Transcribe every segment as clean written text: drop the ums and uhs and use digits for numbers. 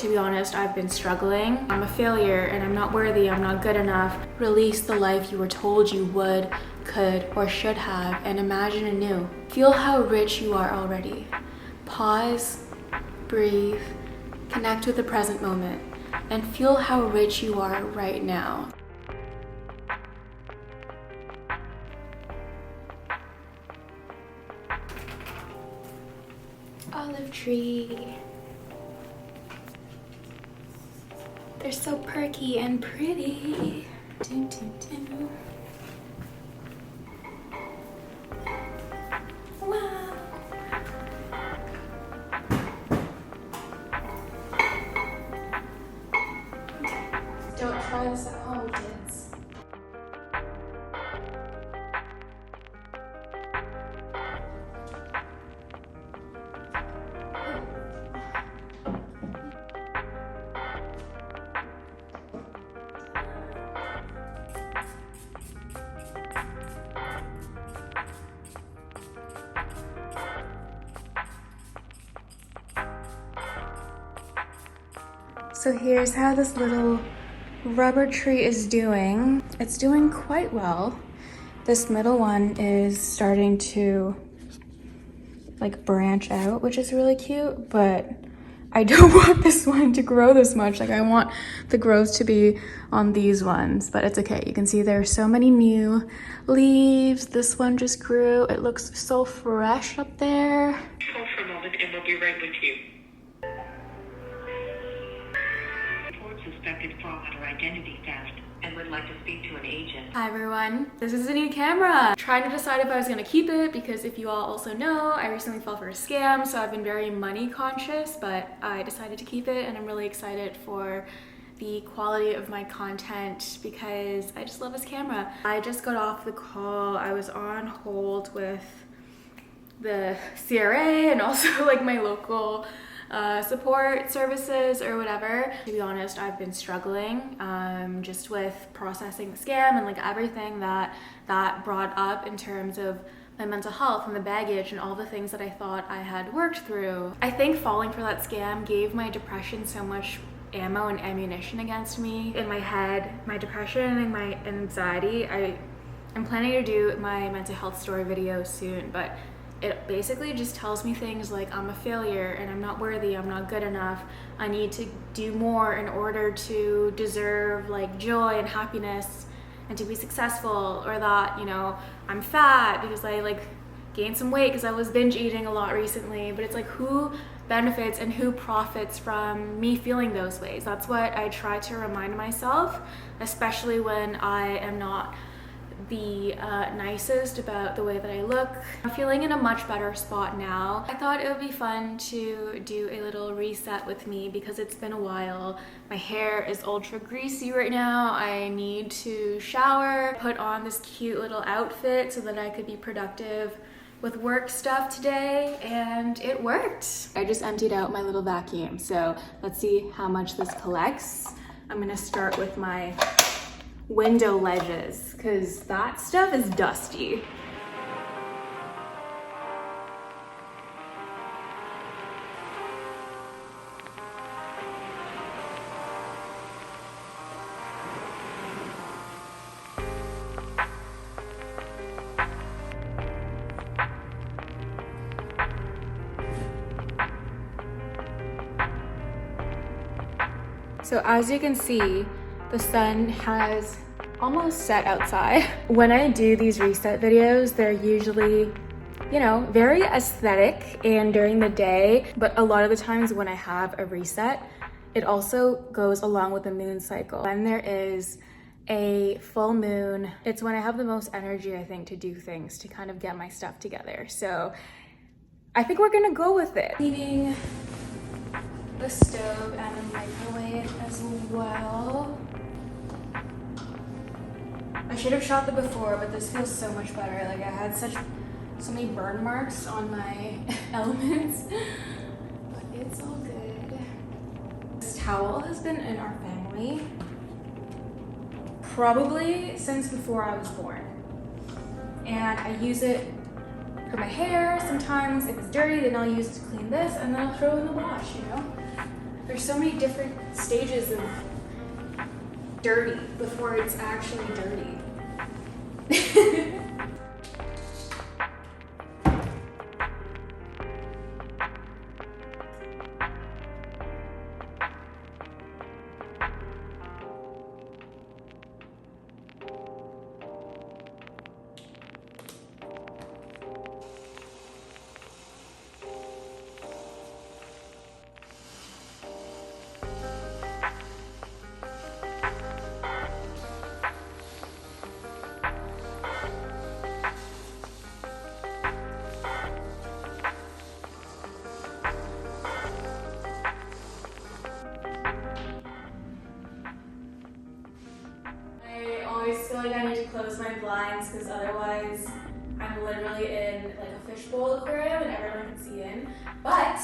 To be honest, I've been struggling. I'm a failure and I'm not worthy, I'm not good enough. Release the life you were told you would, could, or should have, and imagine anew. Feel how rich you are already. Pause, breathe, connect with the present moment, and feel how rich you are right now. Olive tree. They're so perky and pretty. Dun, dun, dun. Wow. Don't try this at home, kids. So here's how this little rubber tree is doing. It's doing quite well. This middle one is starting to like branch out, which is really cute, but I don't want this one to grow this much. Like I want the growth to be on these ones, but it's okay. You can see there are so many new leaves. This one just grew. It looks so fresh up there. Hold for a moment and we'll be right with you. Suspected fraud or identity theft and would like to speak to an agent. Hi everyone, this is a new camera. Trying to decide if I was gonna keep it because if you all also know, I recently fell for a scam, so I've been very money conscious, but I decided to keep it and I'm really excited for the quality of my content because I just love this camera. I just got off the call. I was on hold with the CRA and also like my local support services or whatever. To be honest, I've been struggling just with processing the scam and like everything that brought up in terms of my mental health and the baggage and all the things that I thought I had worked through. I think falling for that scam gave my depression so much ammo and ammunition against me. In my head, my depression and my anxiety, I'm planning to do my mental health story video soon, but it basically just tells me things like I'm a failure and I'm not worthy, I'm not good enough, I need to do more in order to deserve like joy and happiness and to be successful, or that, you know, I'm fat because I like gained some weight because I was binge eating a lot recently. But it's like, who benefits and who profits from me feeling those ways? That's what I try to remind myself, especially when I am not the nicest about the way that I look. I'm feeling in a much better spot now. I thought it would be fun to do a little reset with me because it's been a while. My hair is ultra greasy right now. I need to shower, put on this cute little outfit so that I could be productive with work stuff today, and it worked. I just emptied out my little vacuum, so let's see how much this collects. I'm gonna start with my window ledges because that stuff is dusty. So as you can see, the sun has almost set outside. When I do these reset videos, they're usually, you know, very aesthetic and during the day, but a lot of the times when I have a reset, it also goes along with the moon cycle. When there is a full moon, it's when I have the most energy, I think, to do things, to kind of get my stuff together. So I think we're gonna go with it. Cleaning the stove and the microwave as well. I should have shot the before, but this feels so much better. Like I had so many burn marks on my elements, but it's all good. This towel has been in our family probably since before I was born. And I use it for my hair. Sometimes if it's dirty, then I'll use it to clean this, and then I'll throw it in the wash, you know? There's so many different stages of dirty before it's actually dirty. I always feel like I need to close my blinds because otherwise I'm literally in like a fishbowl aquarium and everyone can see in. But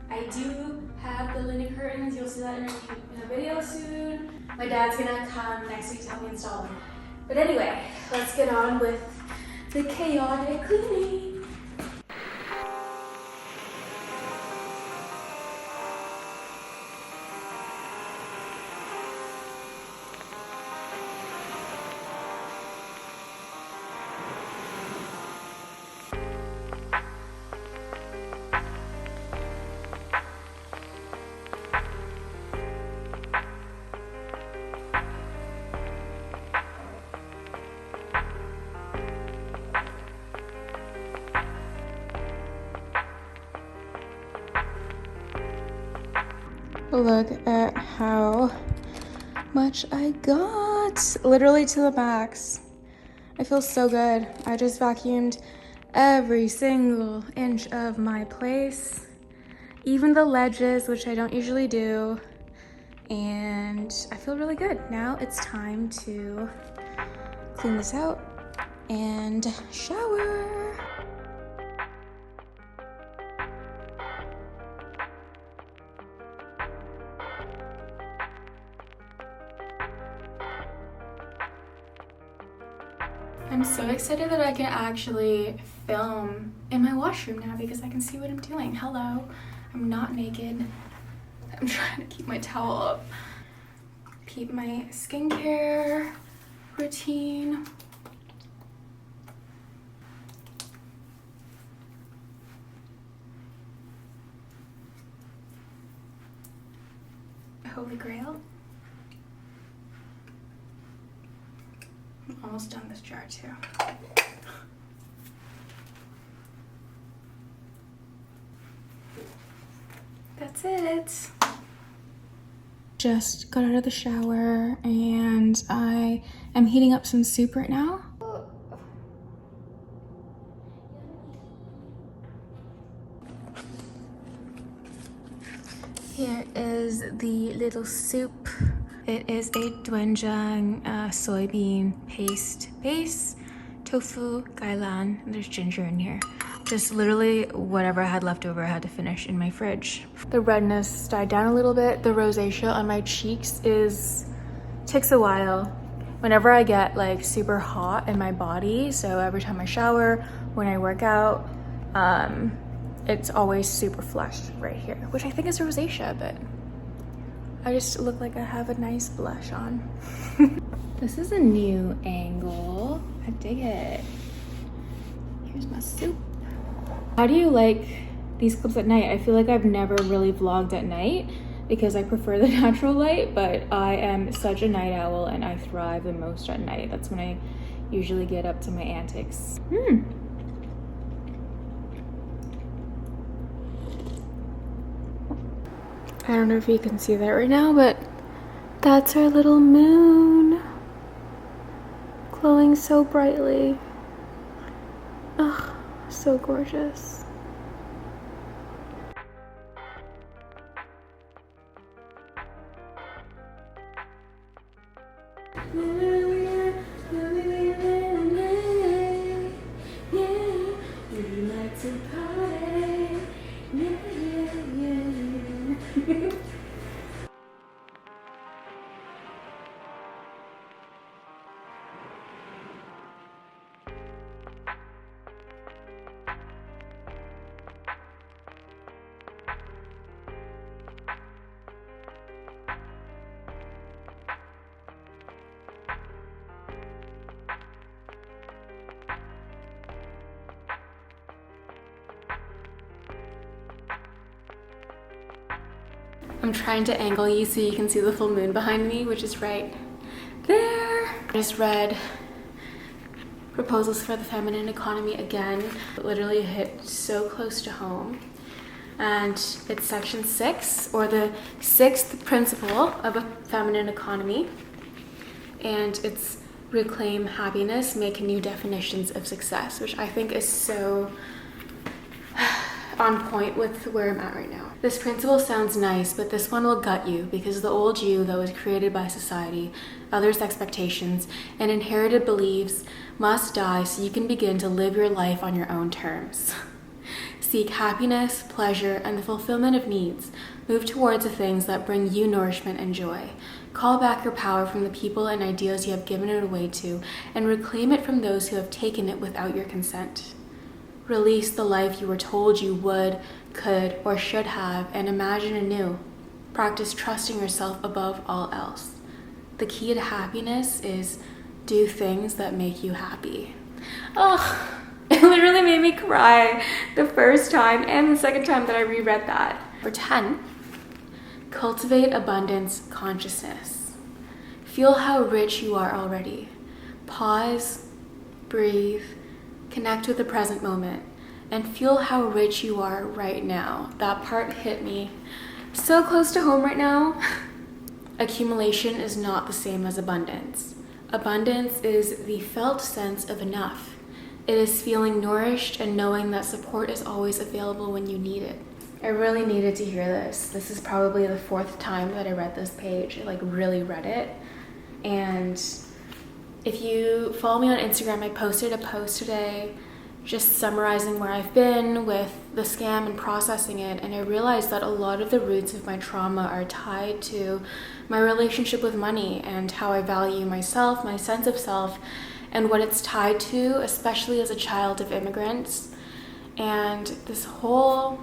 I do have the linen curtains. You'll see that in a video soon. My dad's gonna come next week to help me install them. But anyway, let's get on with the chaotic cleaning. Look at how much I got, literally to the max. I feel so good. I just vacuumed every single inch of my place, even the ledges, which I don't usually do, and I feel really good. Now it's time to clean this out and shower. I'm so excited that I can actually film in my washroom now because I can see what I'm doing. Hello, I'm not naked. I'm trying to keep my towel up. Keep my skincare routine. Holy Grail. I'm almost done this jar too. That's it. Just got out of the shower and I am heating up some soup right now. Here is the little soup. It is a doenjang soybean paste base, tofu, gailan, and there's ginger in here. Just literally whatever I had left over I had to finish in my fridge. The redness died down a little bit. The rosacea on my cheeks takes a while. Whenever I get like super hot in my body, so every time I shower, when I work out, it's always super flushed right here, which I think is rosacea, but I just look like I have a nice blush on. This is a new angle. I dig it. Here's my soup. How do you like these clips at night? I feel like I've never really vlogged at night because I prefer the natural light, but I am such a night owl and I thrive the most at night. That's when I usually get up to my antics. I don't know if you can see that right now, but that's our little moon glowing so brightly. Ugh, so gorgeous. I'm trying to angle you so you can see the full moon behind me, which is right there. I just read Proposals for the Feminine Economy again. It literally hit so close to home. And it's section 6, or the 6th principle of a feminine economy. And it's reclaim happiness, make new definitions of success, which I think is so on point with where I'm at right now. This principle sounds nice, but this one will gut you, because the old you that was created by society, others' expectations, and inherited beliefs must die so you can begin to live your life on your own terms. Seek happiness, pleasure, and the fulfillment of needs. Move towards the things that bring you nourishment and joy. Call back your power from the people and ideas you have given it away to, and reclaim it from those who have taken it without your consent. Release the life you were told you would, could, or should have, and imagine anew. Practice trusting yourself above all else. The key to happiness is do things that make you happy. Oh, it literally made me cry the first time and the second time that I reread that. Number 10, cultivate abundance consciousness. Feel how rich you are already. Pause, breathe, connect with the present moment, and feel how rich you are right now. That part hit me so close to home right now. Accumulation is not the same as abundance. Abundance is the felt sense of enough. It is feeling nourished and knowing that support is always available when you need it. I really needed to hear this. This is probably the 4th time that I read this page. I really read it. And if you follow me on Instagram, I posted a post today just summarizing where I've been with the scam and processing it. And I realized that a lot of the roots of my trauma are tied to my relationship with money and how I value myself, my sense of self, and what it's tied to, especially as a child of immigrants. And this whole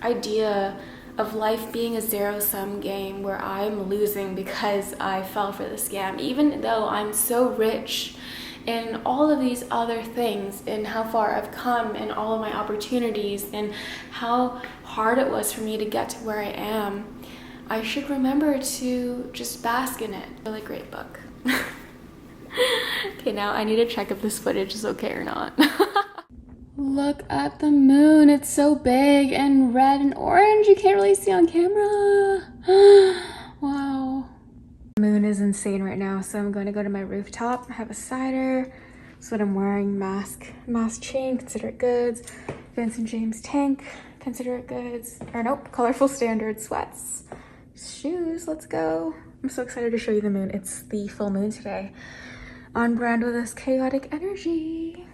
idea of life being a zero-sum game where I'm losing because I fell for the scam, even though I'm so rich in all of these other things, and how far I've come and all of my opportunities and how hard it was for me to get to where I am. I should remember to just bask in it. Really great book. Okay, now I need to check if this footage is okay or not. Look at the moon. It's so big and red and orange. You can't really see on camera. Wow. The moon is insane right now, so I'm going to go to my rooftop, have a cider. That's what I'm wearing. Mask chain, consider it goods. Vincent James tank, consider it goods. Or nope, colorful standard sweats. Shoes, let's go. I'm so excited to show you the moon. It's the full moon today. On brand with this chaotic energy.